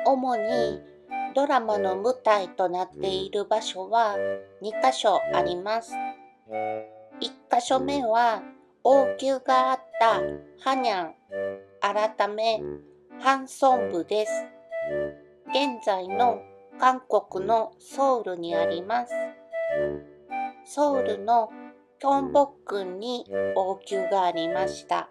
主にドラマの舞台となっている場所は2カ所あります。1カ所目は王宮があったハニャン、改めハンソン部です。現在の韓国のソウルにあります。ソウルのキョンボックンに王宮がありました。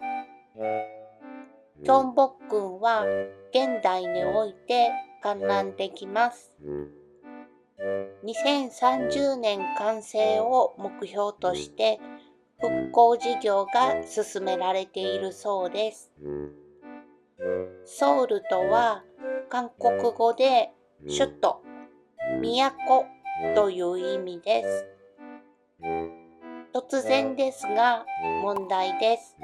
キョンボックンは現代において観覧できます。2030年完成を目標として復興事業が進められているそうです。ソウルとは韓国語で首都、都という意味です。突然ですが問題です。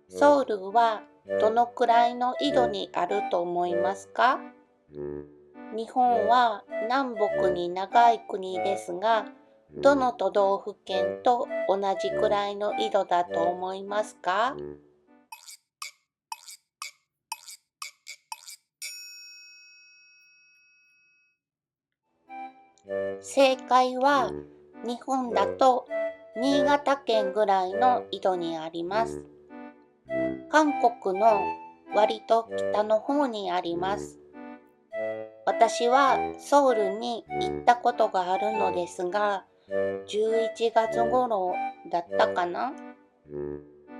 ソウルはどのくらいの緯度にあると思いますか？日本は南北に長い国ですが、どの都道府県と同じくらいの緯度だと思いますか？正解は日本だと新潟県ぐらいの緯度にあります。韓国の割と北の方にあります。私はソウルに行ったことがあるのですが、11月頃だったかな。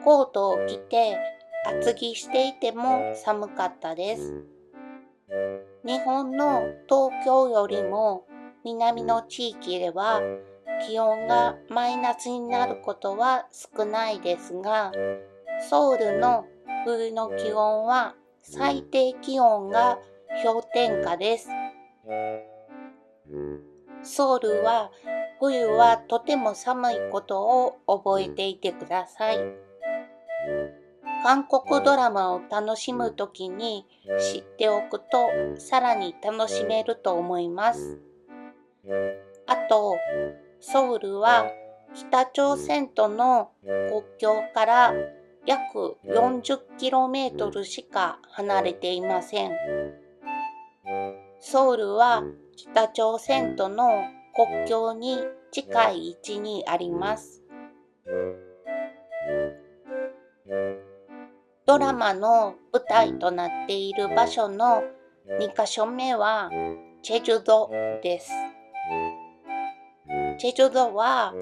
コートを着て厚着していても寒かったです。日本の東京よりも南の地域では気温がマイナスになることは少ないですが、ソウルの冬の気温は最低気温が氷点下です。ソウルは冬はとても寒いことを覚えていてください。韓国ドラマを楽しむときに知っておくとさらに楽しめると思います。あと、ソウルは北朝鮮との国境から約 40km しか離れていません。ソウルは北朝鮮との国境に近い位置にあります。ドラマの舞台となっている場所の2カ所目はチェジュ島です。チェジュ島は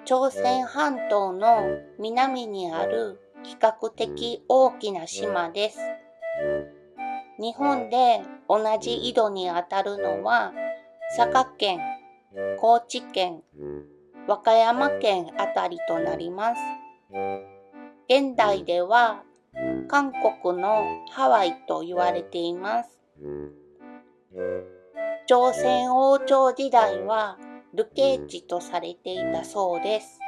朝鮮半島の南にある比較的大きな島です。日本で同じ緯度にあたるのは佐賀県、高知県、和歌山県あたりとなります。現代では韓国のハワイと言われています。朝鮮王朝時代は流刑地とされていたそうです。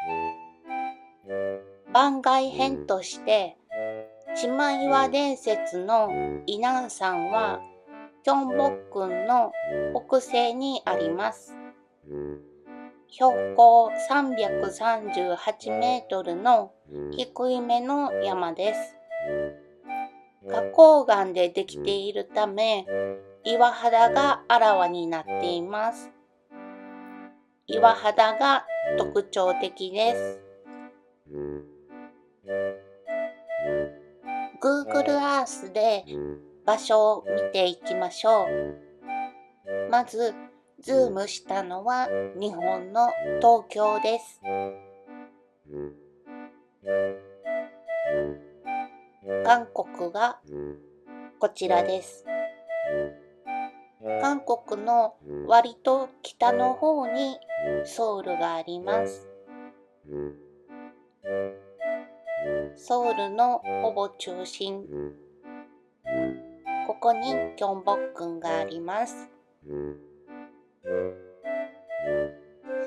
番外編として、島岩伝説のイナン山はキョンボックンの北西にあります。標高338メートルの低いめの山です。花崗岩でできているため、岩肌があらわになっています。岩肌が特徴的です。Google Earth で場所を見ていきましょう。まず、ズームしたのは日本の東京です。韓国がこちらです。韓国の割と北の方にソウルがあります。ソウルのほぼ中心。ここにキョンボックンがあります。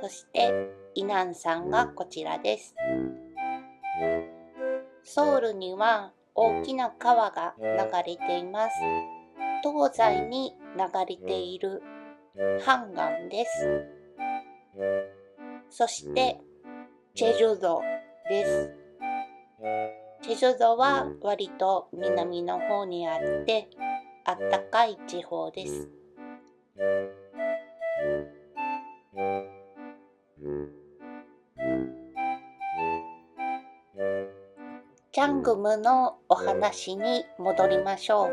そしてイナン山がこちらです。ソウルには大きな川が流れています。東西に流れているハンガンです。そしてチェジュ島です。チェジュ島は割と南の方にあってあったかい地方です。チャングムのお話に戻りましょう。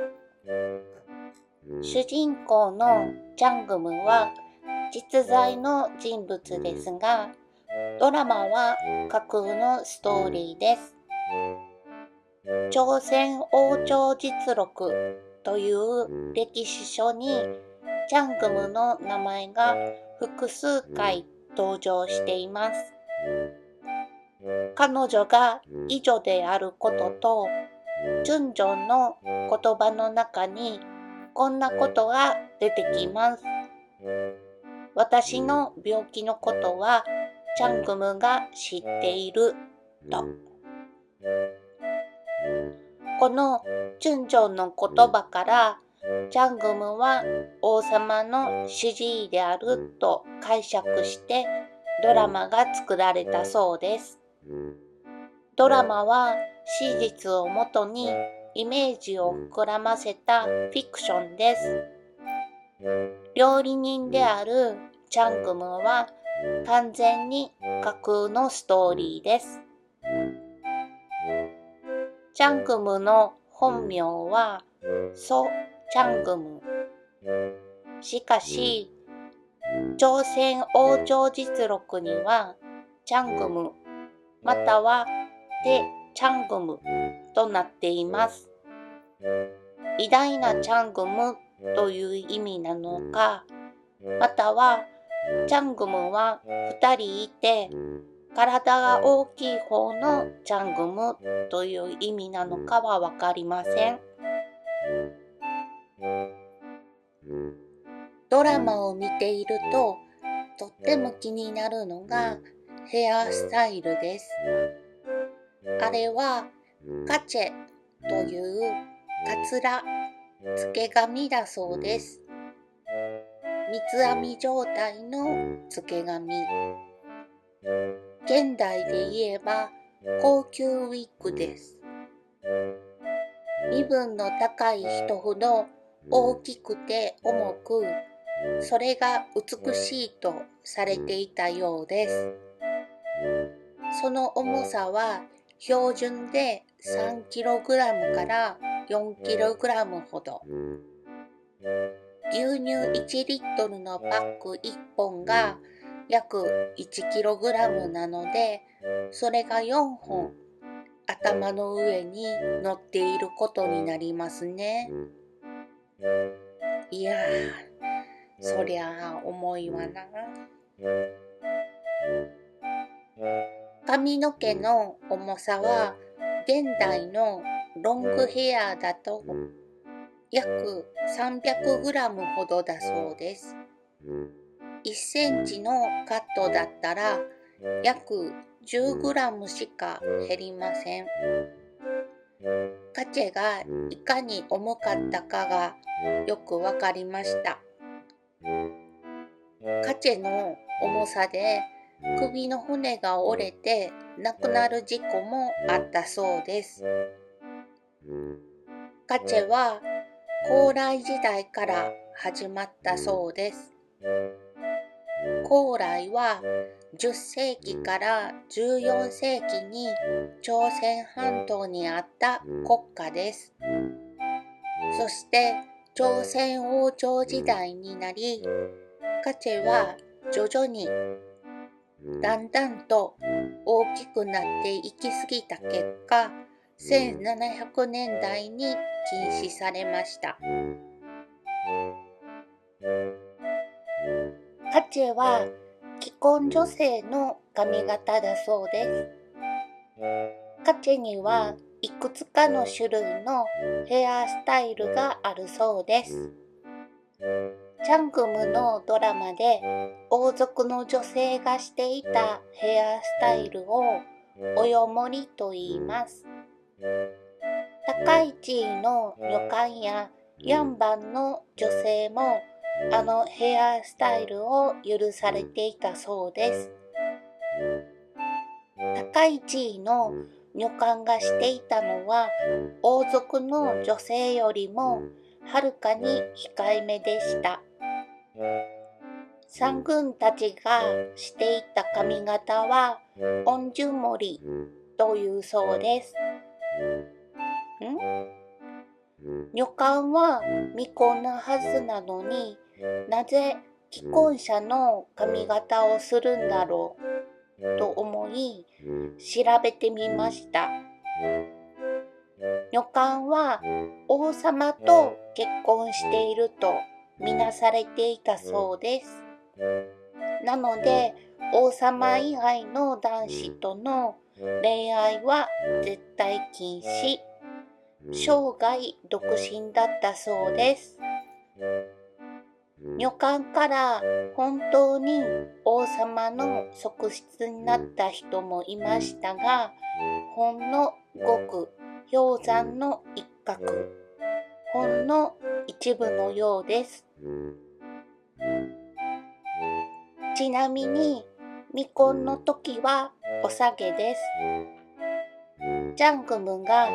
主人公のチャングムは実在の人物ですが、ドラマは架空のストーリーです。朝鮮王朝実録という歴史書にチャングムの名前が複数回登場しています。彼女が異女であることと、チュンジョンの言葉の中にこんなことが出てきます。私の病気のことはチャングムが知っていると。このチュンジョンの言葉からチャングムは王様の主治医であると解釈してドラマが作られたそうです。ドラマは史実をもとにイメージを膨らませたフィクションです。料理人であるチャングムは完全に架空のストーリーです。チャングムの本名はソ・チャングム。しかし、朝鮮王朝実録にはチャングムまたはテ・チャングムとなっています。偉大なチャングムという意味なのか、またはチャングムは2人いて体が大きい方のチャングムという意味なのかはわかりません。ドラマを見ているととっても気になるのがヘアスタイルです。あれはカチェというカツラ、つけ髪だそうです。三つ編み状態のつけ髪。現代で言えば高級ウィッグです。身分の高い人ほど大きくて重く、それが美しいとされていたようです。その重さは標準で 3kg から 4kg ほど。牛乳1リットルのパック1本が約 1kg なので、それが4本頭の上に乗っていることになりますね。いやー、そりゃあ重いわな。髪の毛の重さは現代のロングヘアだと約 300g ほどだそうです。1センチのカットだったら約 10g しか減りません。カチェがいかに重かったかがよくわかりました。カチェの重さで首の骨が折れて亡くなる事故もあったそうです。カチェは高麗時代から始まったそうです。高麗は10世紀から14世紀に朝鮮半島にあった国家です。そして朝鮮王朝時代になり、カチェは徐々にだんだんと大きくなっていきすぎた結果、1700年代に禁止されました。カチェは既婚女性の髪型だそうです。カチェにはいくつかの種類のヘアスタイルがあるそうです。チャングムのドラマで王族の女性がしていたヘアスタイルをおよもりと言います。高い地位の女官やヤンバンの女性もあのヘアスタイルを許されていたそうです。高い地位の女官がしていたのは王族の女性よりもはるかに控えめでした。三軍たちがしていた髪型は恩樹盛というそうです。女官は未婚なはずなのになぜ既婚者の髪型をするんだろうと思い調べてみました。女官は王様と結婚しているとみなされていたそうです。なので王様以外の男子との恋愛は絶対禁止、生涯独身だったそうです。女官から本当に王様の側室になった人もいましたが、ほんのごく氷山の一角、ほんの一部のようです。ちなみに未婚の時はお下げです。ジャングムが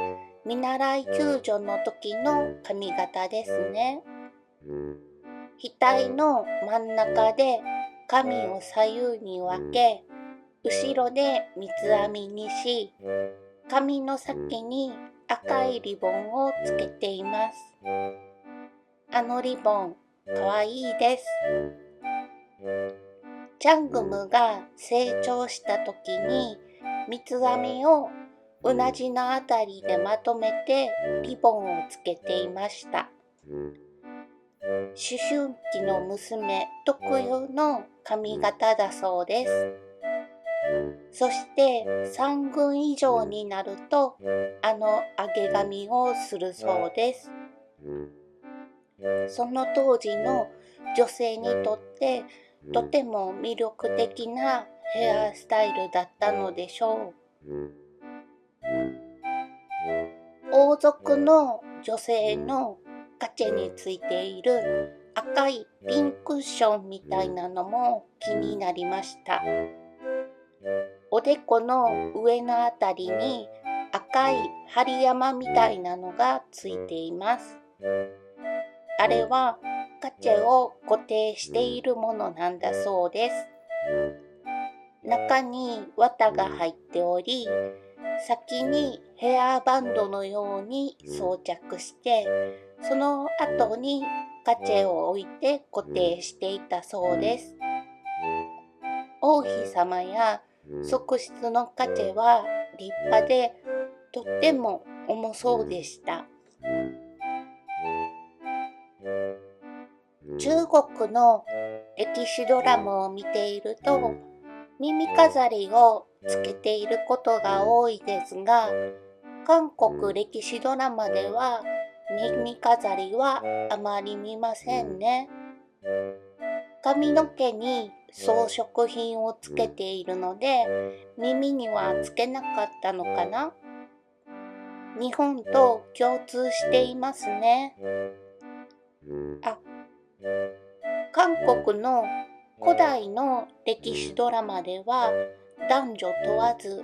見習い救助の時の髪型ですね。額の真ん中で髪を左右に分け、後ろで三つ編みにし、髪の先に赤いリボンをつけています。あのリボン、かわいいです。ジャングムが成長した時に三つ編みをうなじのあたりでまとめてリボンをつけていました。思春期の娘特有の髪型だそうです。そして3軍以上になるとあの上げ髪をするそうです。その当時の女性にとってとても魅力的なヘアスタイルだったのでしょう。王族の女性のガチェについている赤いピンクッションみたいなのも気になりました。おでこの上のあたりに赤い針山みたいなのがついています。あれはガチェを固定しているものなんだそうです。中に綿が入っており、先にヘアバンドのように装着して、その後にガチェを置いて固定していたそうです。王妃様や側室のガチェは立派でとっても重そうでした。中国の歴史ドラマを見ていると耳飾りをつけていることが多いですが、韓国歴史ドラマでは耳飾りはあまり見ませんね。髪の毛に装飾品をつけているので耳にはつけなかったのかな。日本と共通していますね。韓国の古代の歴史ドラマでは男女問わず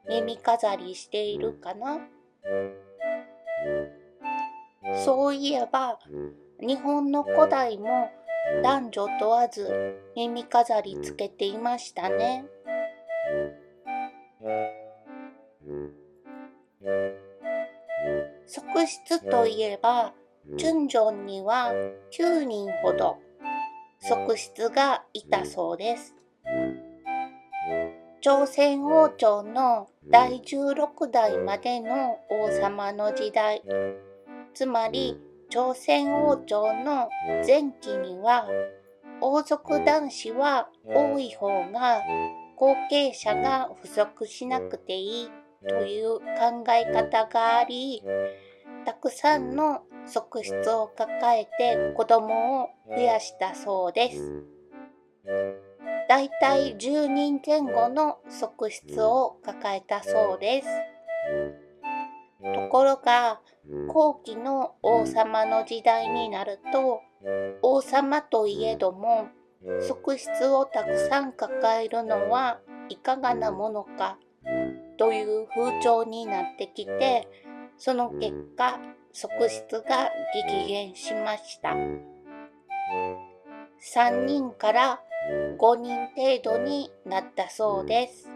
耳飾りしているかな。そういえば日本の古代も男女問わず耳飾りつけていましたね。側室といえばチュンジョンには9人ほど側室がいたそうです。朝鮮王朝の第16代までの王様の時代、つまり朝鮮王朝の前期には王族男子は多い方が後継者が不足しなくていいという考え方があり、たくさんの側室を抱えて子供を増やしたそうです。だいたい10人前後の側室を抱えたそうです。ところが後期の王様の時代になると、王様といえども側室をたくさん抱えるのはいかがなものかという風潮になってきて、その結果、側室が激減しました。3人から5人程度になったそうです。